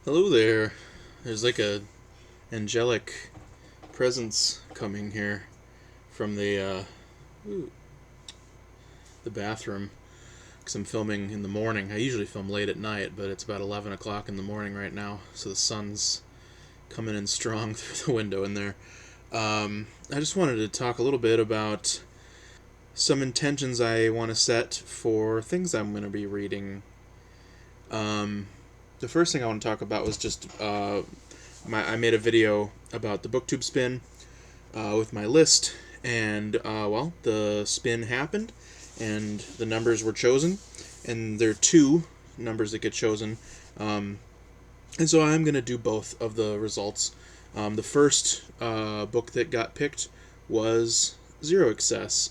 Hello there. There's like a angelic presence coming here from the bathroom because I'm filming in the morning. I usually film late at night, but it's about 11 o'clock in the morning right now, so the sun's coming in strong through the window in there. I just wanted to talk a little bit about some intentions I want to set for things I'm going to be reading. The first thing I want to talk about was just I made a video about the Booktube Spin with my list, and the spin happened, and the numbers were chosen, and there are two numbers that get chosen, and so I'm going to do both of the results. The first book that got picked was Zero Excess.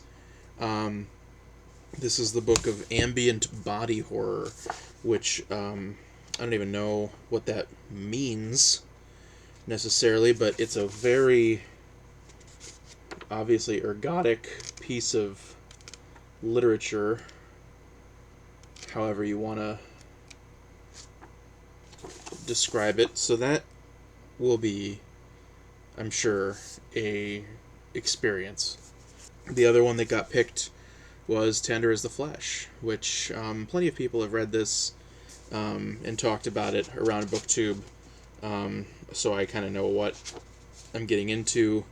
This is the book of ambient body horror, which I don't even know what that means necessarily, but it's a very obviously ergodic piece of literature, however you want to describe it. So that will be, I'm sure, a experience. The other one that got picked was Tender as the Flesh, which plenty of people have read this and talked about it around Booktube, so I kind of know what I'm getting into.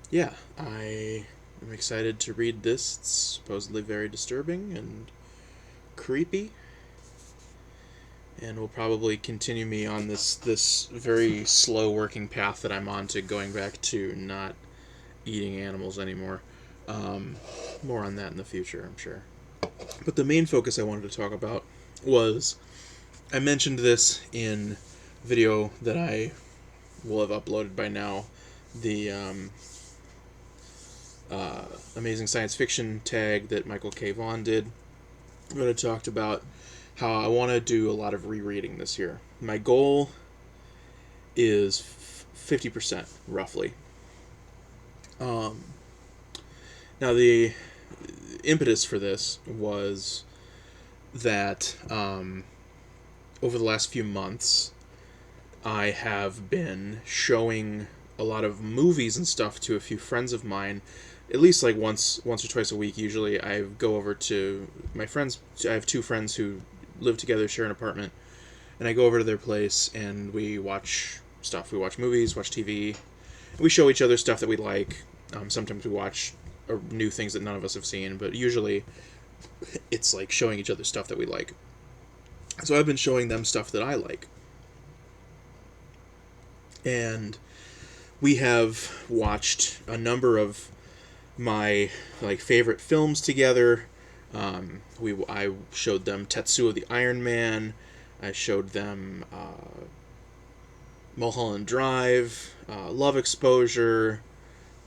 Yeah, I am excited to read this. It's supposedly very disturbing and creepy, and will probably continue me on this very slow working path that I'm on to going back to not eating animals anymore. More on that in the future, I'm sure. But the main focus I wanted to talk about was, I mentioned this in a video that I will have uploaded by now, the amazing science fiction tag that Michael K. Vaughan did, where I talked about how I want to do a lot of rereading this year. My goal is 50%, roughly. Now, the impetus for this was that over the last few months, I have been showing a lot of movies and stuff to a few friends of mine, at least like once or twice a week. Usually I go over to my friends. I have two friends who live together, share an apartment, and I go over to their place and we watch stuff. We watch movies, watch TV, and we show each other stuff that we like. Sometimes we watch new things that none of us have seen, but usually it's like showing each other stuff that we like. So I've been showing them stuff that I like. And we have watched a number of my favorite films together. I showed them Tetsuo the Iron Man. I showed them Mulholland Drive, Love Exposure,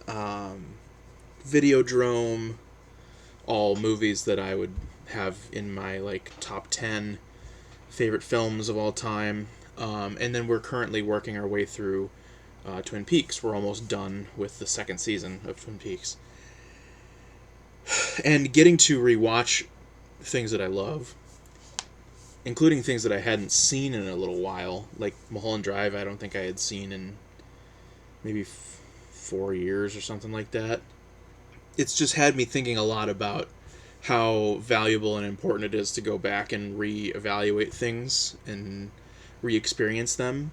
Videodrome, all movies that I would have in my top 10 favorite films of all time. And then we're currently working our way through Twin Peaks. We're almost done with the second season of Twin Peaks. And getting to rewatch things that I love, including things that I hadn't seen in a little while, like Mulholland Drive, I don't think I had seen in maybe 4 years or something like that. It's just had me thinking a lot about how valuable and important it is to go back and re-evaluate things and re-experience them.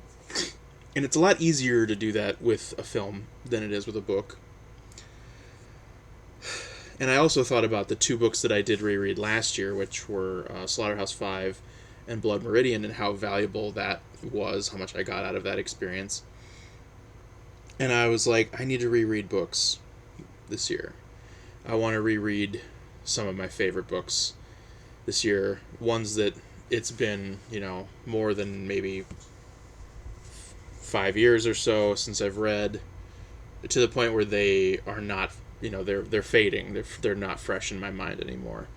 And it's a lot easier to do that with a film than it is with a book. And I also thought about the two books that I did reread last year, which were Slaughterhouse-Five and Blood Meridian, and how valuable that was, how much I got out of that experience. And I was like, I need to reread books this year. I want to reread some of my favorite books this year. Ones that it's been, more than maybe 5 years or so since I've read, to the point where they are not, they're fading. They're not fresh in my mind anymore.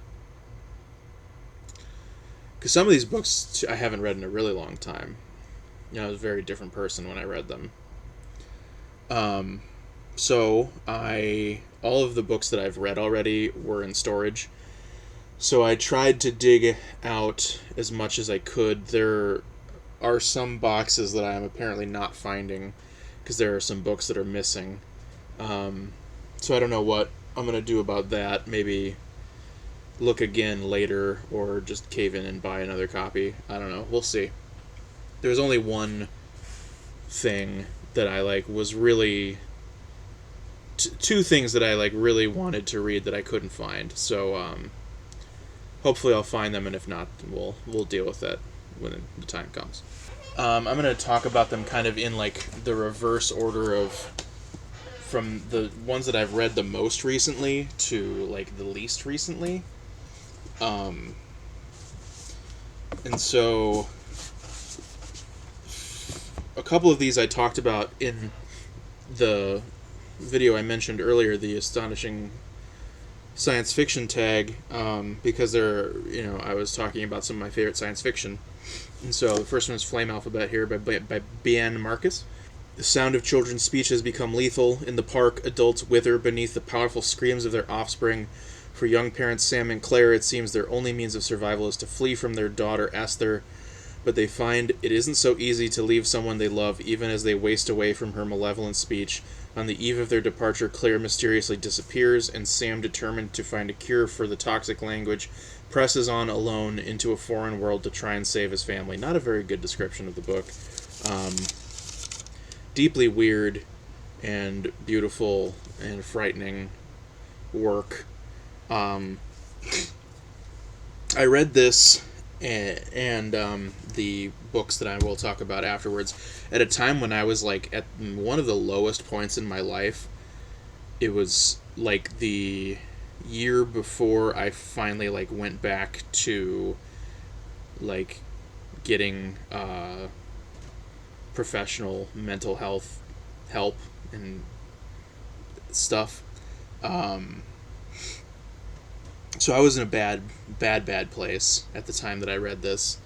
Because some of these books I haven't read in a really long time. I was a very different person when I read them. So all of the books that I've read already were in storage. So I tried to dig out as much as I could. There are some boxes that I am apparently not finding because there are some books that are missing. So I don't know what I'm going to do about that. Maybe look again later or just cave in and buy another copy. I don't know. We'll see. There's only one thing that I was really... two things that I really wanted to read that I couldn't find. So hopefully I'll find them, and if not, we'll deal with that when the time comes. I'm going to talk about them kind of in the reverse order of from the ones that I've read the most recently to the least recently. And so a couple of these I talked about in the video I mentioned earlier, the Astonishing Science Fiction tag, because I was talking about some of my favorite science fiction. And so the first one is Flame Alphabet here by Bian Marcus. The sound of children's speech has become lethal. In the park, adults wither beneath the powerful screams of their offspring. For young parents Sam and Claire, it seems their only means of survival is to flee from their daughter Esther, but they find it isn't so easy to leave someone they love, even as they waste away from her malevolent speech. On the eve of their departure, Claire mysteriously disappears, and Sam, determined to find a cure for the toxic language, presses on alone into a foreign world to try and save his family. Not a very good description of the book. Deeply weird and beautiful and frightening work. I read this and the books that I will talk about afterwards at a time when I was at one of the lowest points in my life. It was the year before I finally went back to getting professional mental health help and stuff. So I was in a bad place at the time that I read this.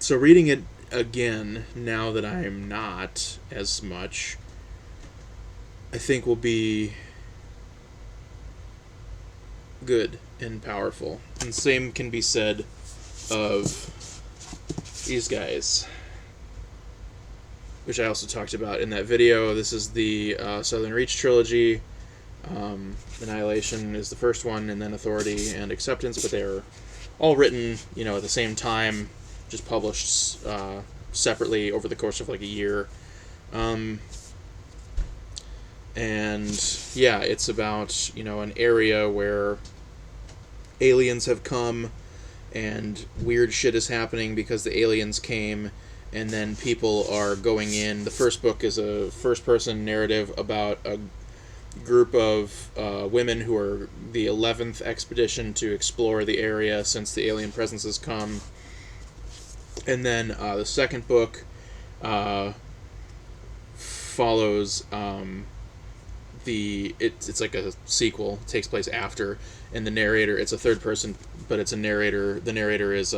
So reading it again, now that I'm not as much, I think will be good and powerful. And same can be said of these guys, which I also talked about in that video. This is the Southern Reach Trilogy. Annihilation is the first one, and then Authority and Acceptance, but they're all written, at the same time, just published separately over the course of a year. And yeah, it's about, an area where aliens have come and weird shit is happening because the aliens came, and then people are going in. The first book is a first-person narrative about a group of women who are the 11th expedition to explore the area since the alien presence has come. And then the second book follows it's like a sequel. It takes place after, and the narrator, it's a third person, but it's a narrator. The narrator is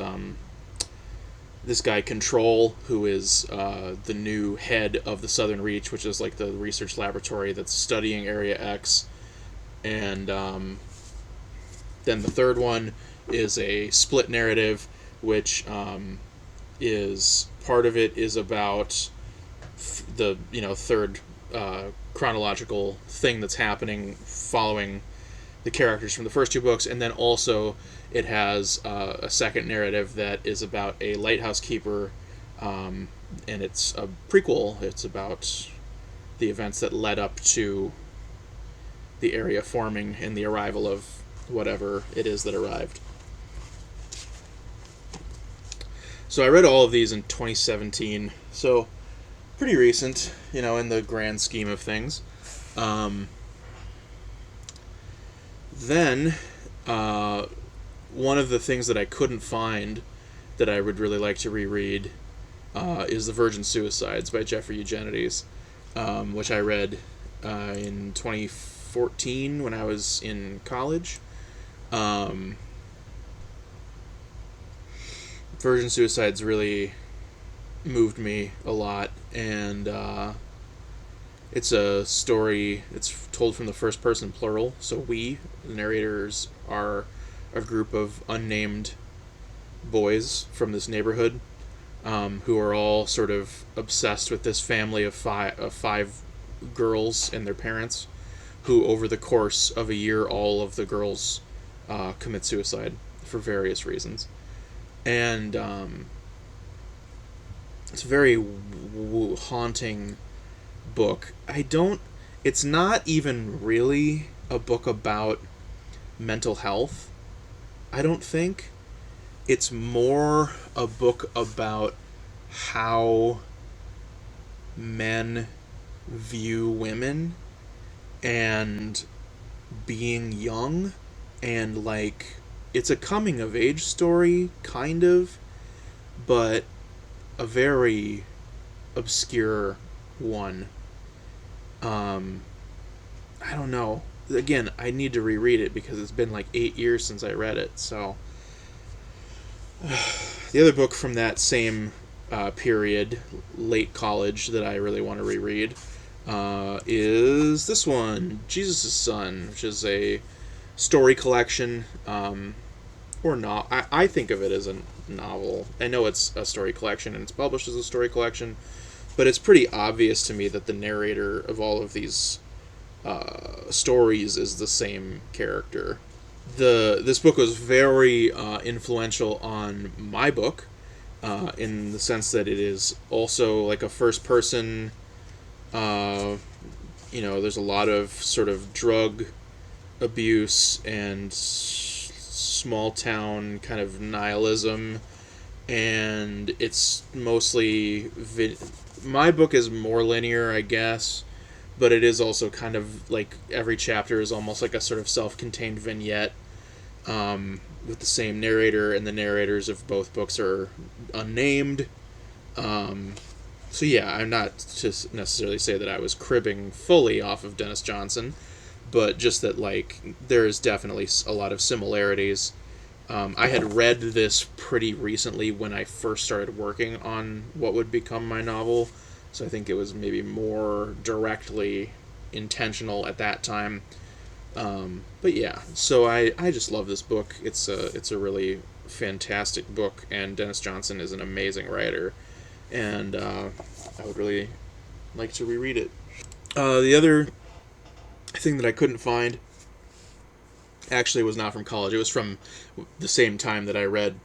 this guy Control, who is the new head of the Southern Reach, which is the research laboratory that's studying Area X. And then the third one is a split narrative, which is part of it is about the third chronological thing that's happening following the characters from the first two books, and then also it has a second narrative that is about a lighthouse keeper, and it's a prequel. It's about the events that led up to the area forming and the arrival of whatever it is that arrived. So I read all of these in 2017, so pretty recent, in the grand scheme of things. Then, one of the things that I couldn't find that I would really like to reread is The Virgin Suicides by Jeffrey Eugenides, which I read in 2014 when I was in college. Virgin Suicides really moved me a lot, and it's a story. It's told from the first person plural, so we, the narrators, are a group of unnamed boys from this neighborhood who are all sort of obsessed with this family of five girls and their parents, who over the course of a year, all of the girls commit suicide for various reasons. And it's a very haunting book. It's not even really a book about mental health, I don't think. It's more a book about how men view women and being young, and like it's a coming of age story kind of, but a very obscure one. um I don't know. Again, I need to reread it because it's been like 8 years since I read it. So the other book from that same period, late college, that I really want to reread is this one, Jesus' Son, which is a story collection, or not. I think of it as a novel. I know it's a story collection and it's published as a story collection, but it's pretty obvious to me that the narrator of all of these stories is the same character. This book was very influential on my book, in the sense that it is also like a first person. There's a lot of sort of drug abuse and small town kind of nihilism, and it's mostly my book is more linear, I guess, but it is also kind of like every chapter is almost like a sort of self-contained vignette, with the same narrator, and the narrators of both books are unnamed. So yeah, I'm not to necessarily say that I was cribbing fully off of Dennis Johnson, but just that like there is definitely a lot of similarities. I had read this pretty recently when I first started working on what would become my novel, so I think it was maybe more directly intentional at that time. But yeah, so I just love this book. It's a really fantastic book, and Dennis Johnson is an amazing writer, and I would really like to reread it. The other thing that I couldn't find actually was not from college. It was from the same time that I read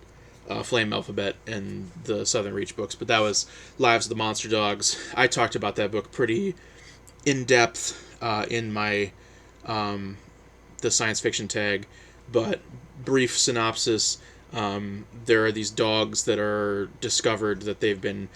Flame Alphabet and the Southern Reach books, but that was Lives of the Monster Dogs. I talked about that book pretty in depth in my the science fiction tag, but brief synopsis. There are these dogs that are discovered that they've been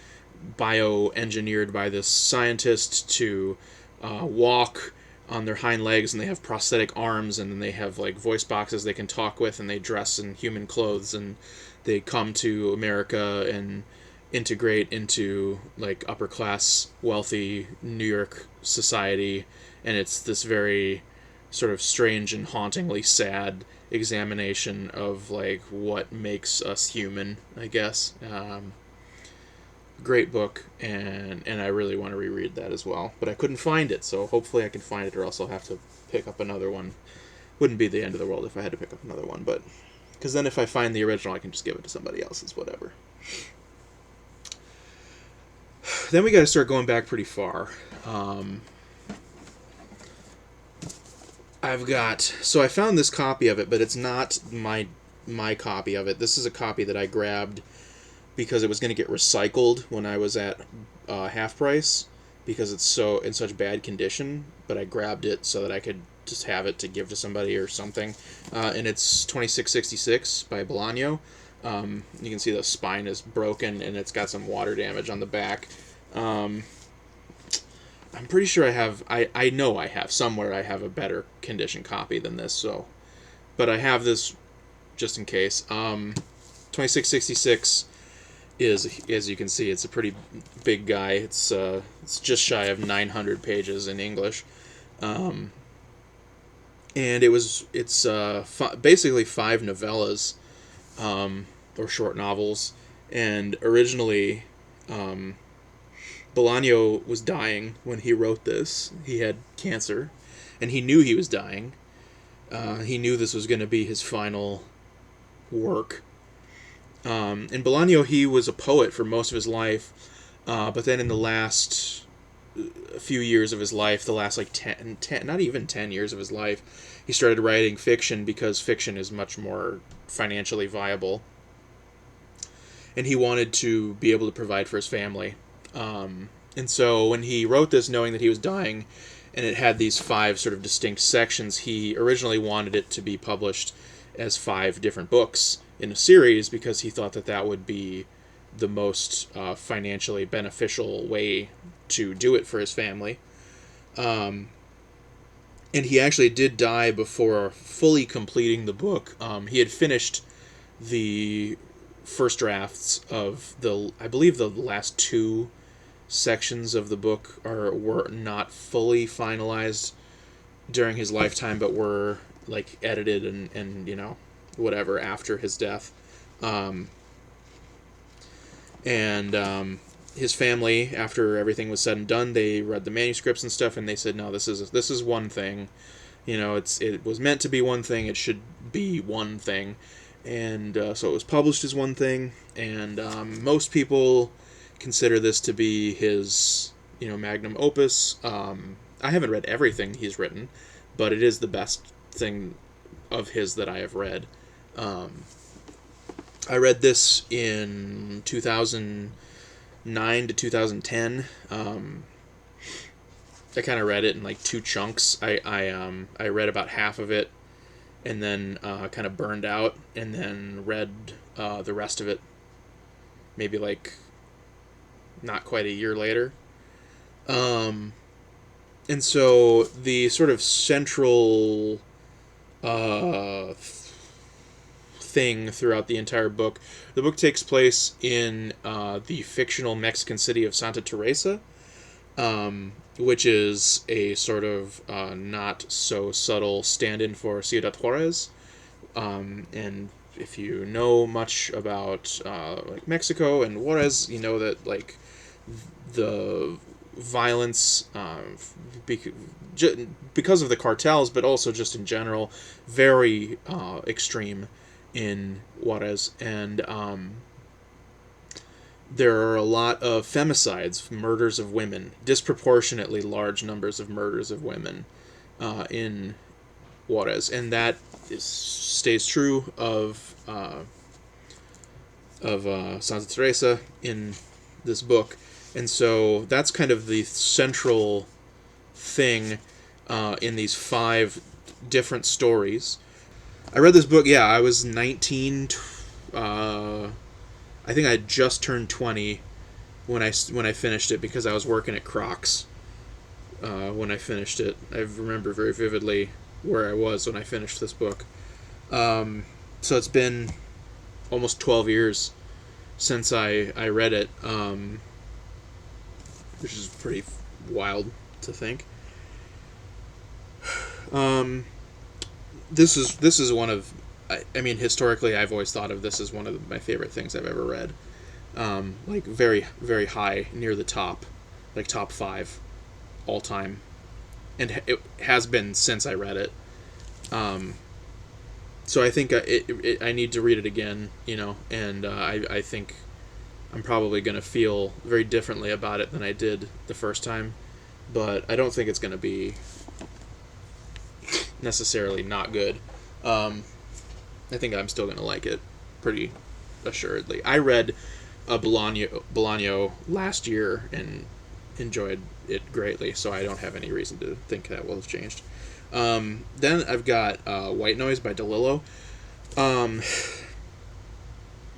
bioengineered by this scientist to walk on their hind legs, and they have prosthetic arms, and then they have like voice boxes they can talk with, and they dress in human clothes, and they come to America and integrate into like upper class wealthy New York society, and it's this very sort of strange and hauntingly sad examination of like what makes us human, I guess. Great book, and I really want to reread that as well, but I couldn't find it, so hopefully I can find it, or else I'll have to pick up another one. Wouldn't be the end of the world if I had to pick up another one, but because then if I find the original, I can just give it to somebody else. It's whatever. Then we got to start going back pretty far. So I found this copy of it, but it's not my copy of it. This is a copy that I grabbed because it was going to get recycled when I was at half price, because it's so in such bad condition, but I grabbed it so that I could just have it to give to somebody or something. And it's 2666 by Bolaño. You can see the spine is broken, and it's got some water damage on the back. I'm pretty sure I know I have somewhere I have a better condition copy than this, so, but I have this just in case. 2666 is, as you can see, it's a pretty big guy. It's just shy of 900 pages in English, and it's basically 5 novellas, or short novels, and originally Bolaño was dying when he wrote this. He had cancer, and he knew he was dying. He knew this was going to be his final work, In Bolaño, he was a poet for most of his life, but then in the last few years of his life, the last like 10, not even 10 years of his life, he started writing fiction because fiction is much more financially viable. And he wanted to be able to provide for his family. And so when he wrote this, knowing that he was dying, and it had these 5 sort of distinct sections, he originally wanted it to be published as 5 different books in a series because he thought that that would be the most financially beneficial way to do it for his family. And he actually did die before fully completing the book. He had finished the first drafts of I believe the last 2 sections of the book were not fully finalized during his lifetime, but were like edited and whatever after his death. His family, after everything was said and done, they read the manuscripts and stuff, and they said, no, this is one thing. It was meant to be one thing. It should be one thing. And so it was published as one thing, and most people consider this to be his, magnum opus. I haven't read everything he's written, but it is the best thing of his that I have read. I read this in 2009 to 2010. I kind of read it in like 2 chunks. I read about half of it, and then kind of burned out, and then read the rest of it maybe like not quite a year later. And so the sort of central thing throughout the entire book, the book takes place in the fictional Mexican city of Santa Teresa, which is a sort of not so subtle stand-in for Ciudad Juarez. And if you know much about like Mexico and Juarez, you know that like the violence, because of the cartels, but also just in general, very extreme in Juarez. And there are a lot of femicides, murders of women, disproportionately large numbers of murders of women in Juarez, and that stays true of Santa Teresa in this book. And so that's kind of the central thing in these 5 different stories. I read this book, I was 19. I think I had just turned 20 when I finished it, because I was working at Crocs when I finished it. I remember very vividly where I was when I finished this book. So it's been almost 12 years since I read it, which is pretty wild to think. This is one of, I mean, historically, I've always thought of this as one of my favorite things I've ever read. Like very, very high, near the top, like top 5 all time, and it has been since I read it. So I think I need to read it again, and I think I'm probably going to feel very differently about it than I did the first time, but I don't think it's going to be necessarily not good. I think I'm still going to like it pretty assuredly. I read Bolaño last year and enjoyed it greatly, so I don't have any reason to think that will have changed. Then I've got White Noise by Delillo.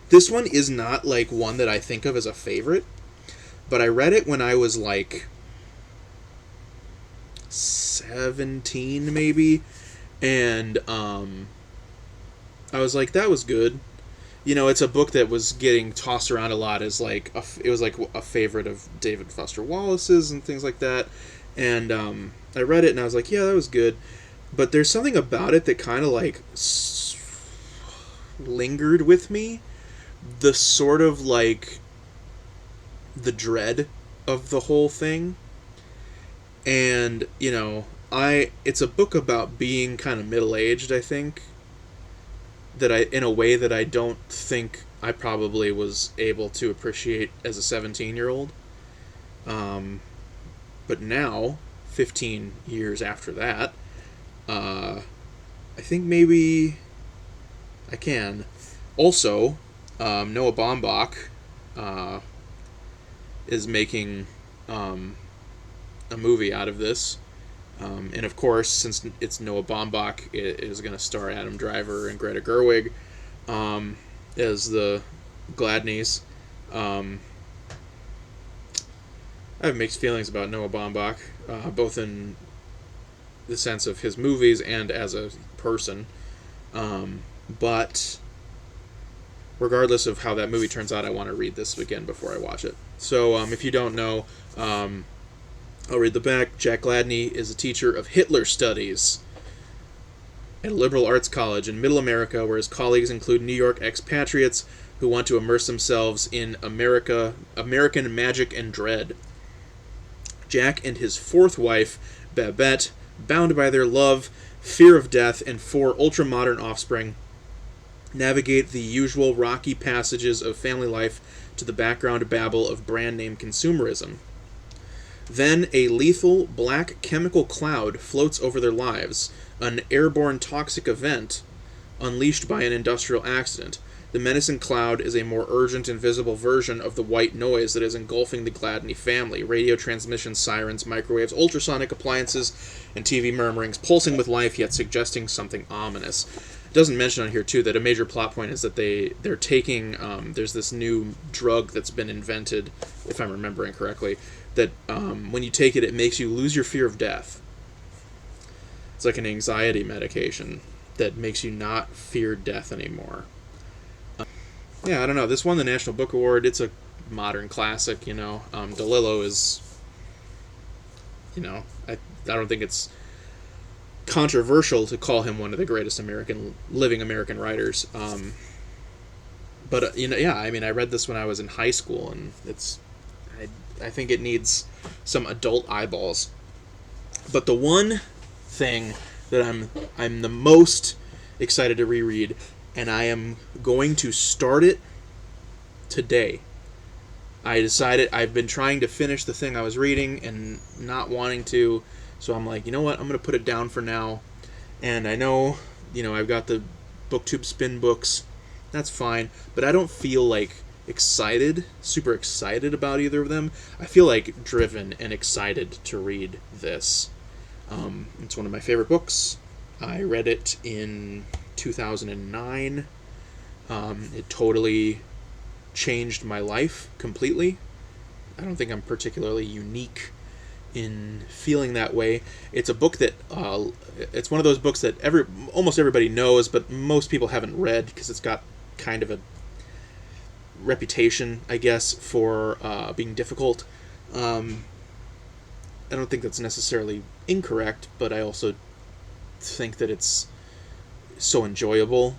This one is not like one that I think of as a favorite, but I read it when I was like 17 maybe, and I was like, that was good. It's a book that was getting tossed around a lot as like it was like a favorite of David Foster Wallace's and things like that, and I read it and I was like, yeah, that was good, but there's something about it that kind of like lingered with me, the sort of like the dread of the whole thing. And it's a book about being kind of middle-aged, I think, that in a way that I don't think I probably was able to appreciate as a 17-year-old. But now, 15 years after that, I think maybe I can. Also, Noah Baumbach is making a movie out of this. And of course, since it's Noah Baumbach, it is going to star Adam Driver and Greta Gerwig as the Gladneys. I have mixed feelings about Noah Baumbach, both in the sense of his movies and as a person. But regardless of how that movie turns out, I want to read this again before I watch it. So if you don't know, I'll read the back. Jack Gladney is a teacher of Hitler studies at a liberal arts college in Middle America, where his colleagues include New York expatriates who want to immerse themselves in American magic and dread. Jack and his fourth wife, Babette, bound by their love, fear of death, and 4 ultra-modern offspring, navigate the usual rocky passages of family life to the background babble of brand-name consumerism. Then a lethal black chemical cloud floats over their lives, an airborne toxic event unleashed by an industrial accident. The menacing cloud is a more urgent and visible version of the white noise that is engulfing the Gladney family. Radio transmissions, sirens, microwaves, ultrasonic appliances, and TV murmurings, pulsing with life yet suggesting something ominous. It doesn't mention on here, too, that a major plot point is that they're taking... there's this new drug that's been invented, if I'm remembering correctly, that when you take it, it makes you lose your fear of death. It's like an anxiety medication that makes you not fear death anymore. Yeah, I don't know. This won the National Book Award. It's a modern classic, you know. Delillo is, you know, I don't think it's controversial to call him one of the greatest living American writers. But you know, yeah, I mean, I read this when I was in high school, and I think it needs some adult eyeballs. But the one thing that I'm the most excited to reread, and I am going to start it today. I decided I've been trying to finish the thing I was reading and not wanting to, so I'm like, you know what, I'm going to put it down for now. And I know, you know, I've got the Booktube Spin books. That's fine, but I don't feel like super excited about either of them. I feel like driven and excited to read this. It's one of my favorite books. I read it in 2009. It totally changed my life completely. I don't think I'm particularly unique in feeling that way. It's a book that it's one of those books that almost everybody knows, but most people haven't read because it's got kind of a reputation, I guess, for being difficult. I don't think that's necessarily incorrect, but I also think that it's so enjoyable,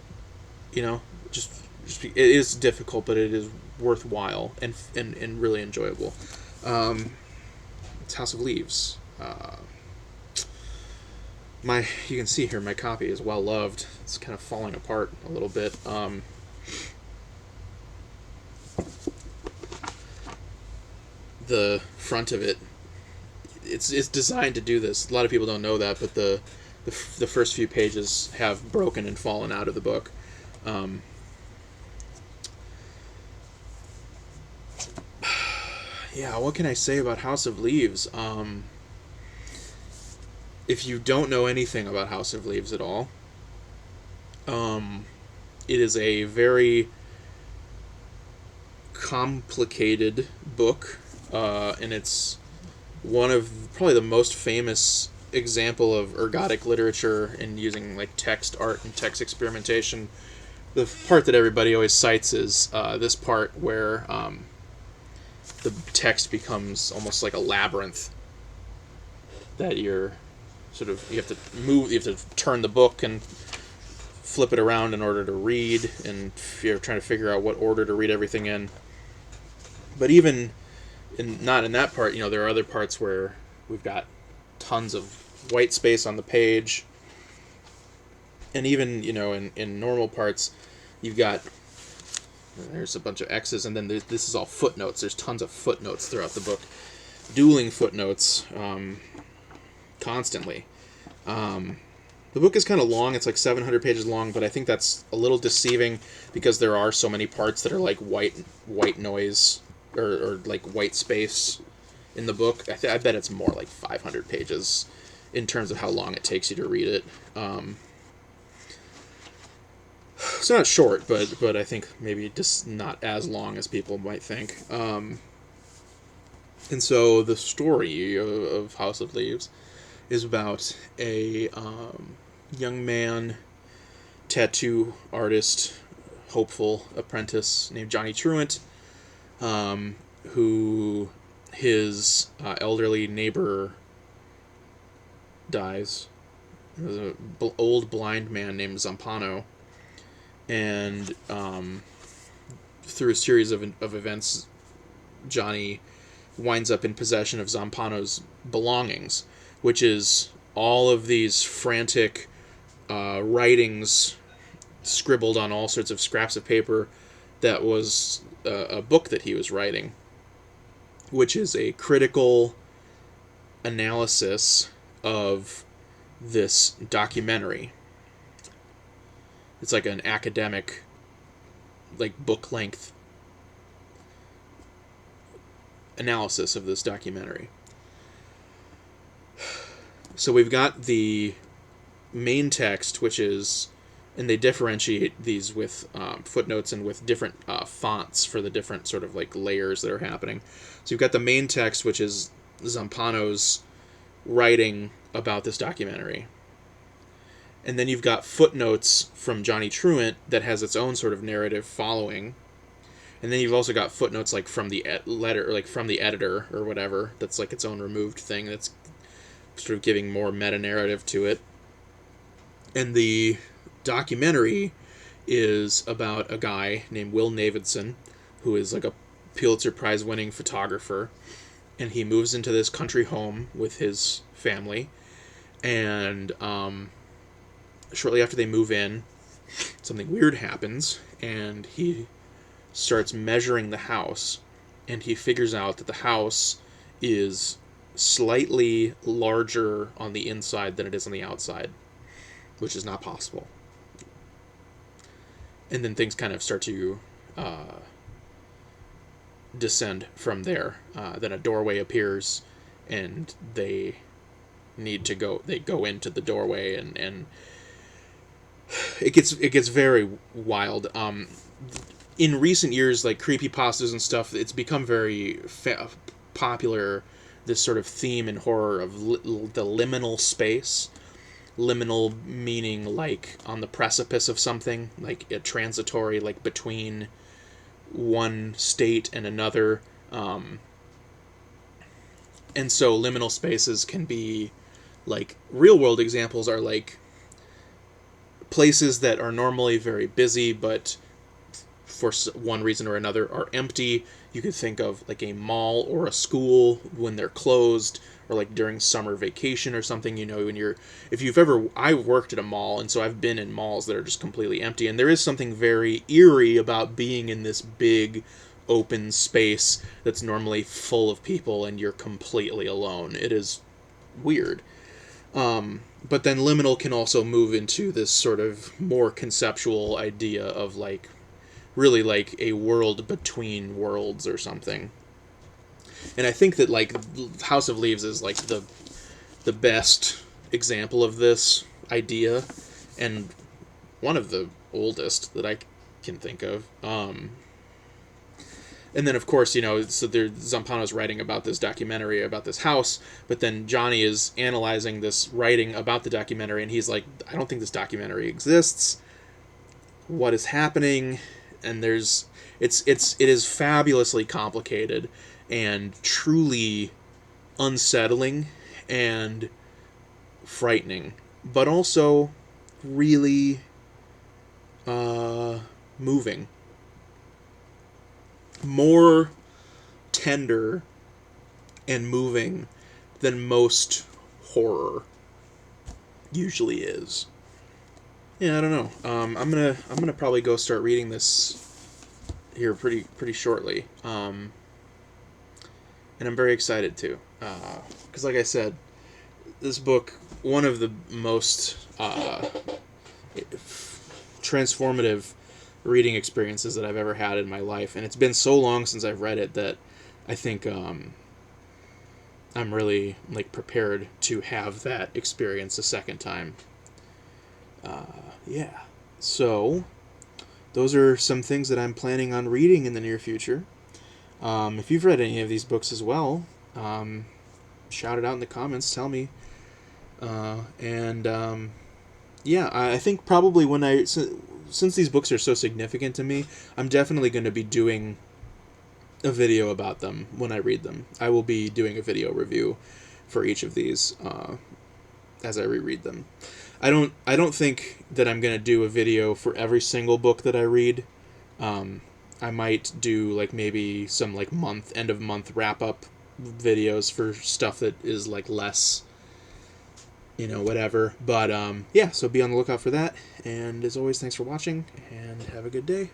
you know. Just it is difficult, but it is worthwhile and really enjoyable. It's House of Leaves. You can see here my copy is well loved. It's kind of falling apart a little bit. The front of it, it's designed to do this. A lot of people don't know that, but the first few pages have broken and fallen out of the book. Yeah, what can I say about House of Leaves? If you don't know anything about House of Leaves at all, it is a very complicated book, and it's one of probably the most famous example of ergodic literature in using like text art and text experimentation. The part that everybody always cites is this part where the text becomes almost like a labyrinth that you have to turn the book and flip it around in order to read, and you're trying to figure out what order to read everything in. But even not in that part, you know, there are other parts where we've got tons of white space on the page, and even, you know, in normal parts, you've got There's a bunch of X's, and then this is all footnotes. There's tons of footnotes throughout the book. Dueling footnotes constantly. The book is kind of long. It's like 700 pages long, but I think that's a little deceiving because there are so many parts that are like white noise or like white space in the book. I bet it's more like 500 pages in terms of how long it takes you to read it. It's not short, but I think maybe just not as long as people might think. And so the story of House of Leaves is about a young man, tattoo artist, hopeful apprentice named Johnny Truant, who his elderly neighbor dies. There's an old blind man named Zampano, and through a series of events, Johnny winds up in possession of Zampano's belongings, which is all of these frantic writings scribbled on all sorts of scraps of paper that was a book that he was writing, which is a critical analysis of this documentary. It's like an academic, like book-length analysis of this documentary. So we've got the main text, which is, and they differentiate these with footnotes and with different fonts for the different sort of like layers that are happening. So you've got the main text, which is Zampano's writing about this documentary. And then you've got footnotes from Johnny Truant that has its own sort of narrative following. And then you've also got footnotes like from the letter, like from the editor or whatever. That's like its own removed thing that's sort of giving more meta-narrative to it. And the documentary is about a guy named Will Navidson, who is like a Pulitzer Prize-winning photographer. And he moves into this country home with his family. And shortly after they move in, something weird happens, and he starts measuring the house, and he figures out that the house is slightly larger on the inside than it is on the outside, which is not possible. And then things kind of start to descend from there. Then a doorway appears, and they go into the doorway, and it gets very wild. In recent years, like creepypastas and stuff, it's become very popular, this sort of theme in horror of the liminal space. Liminal meaning like on the precipice of something, like a transitory, like between one state and another. And so liminal spaces can be like, real world examples are like places that are normally very busy, but for one reason or another are empty. You could think of like a mall or a school when they're closed, or like during summer vacation or something. You know, I've worked at a mall, and so I've been in malls that are just completely empty, and there is something very eerie about being in this big open space that's normally full of people and you're completely alone. It is weird. But then liminal can also move into this sort of more conceptual idea of like really like a world between worlds or something. And I think that like House of Leaves is like the best example of this idea, and one of the oldest that I can think of. And then, of course, so Zampano's writing about this documentary about this house, but then Johnny is analyzing this writing about the documentary, and he's like, I don't think this documentary exists. What is happening? And it is fabulously complicated and truly unsettling and frightening, but also really moving. More tender and moving than most horror usually is. Yeah, I don't know. I'm gonna probably go start reading this here pretty shortly. And I'm very excited to, because like I said, this book, one of the most transformative reading experiences that I've ever had in my life, and it's been so long since I've read it that I think I'm really like prepared to have that experience a second time. Yeah. So those are some things that I'm planning on reading in the near future. If you've read any of these books as well, shout it out in the comments. Tell me. And yeah, I think probably since these books are so significant to me, I'm definitely going to be doing a video about them when I read them. I will be doing a video review for each of these as I reread them. I don't think that I'm going to do a video for every single book that I read. I might do like maybe some like end of month wrap up videos for stuff that is like less, whatever. But yeah, so be on the lookout for that. And as always, thanks for watching and have a good day.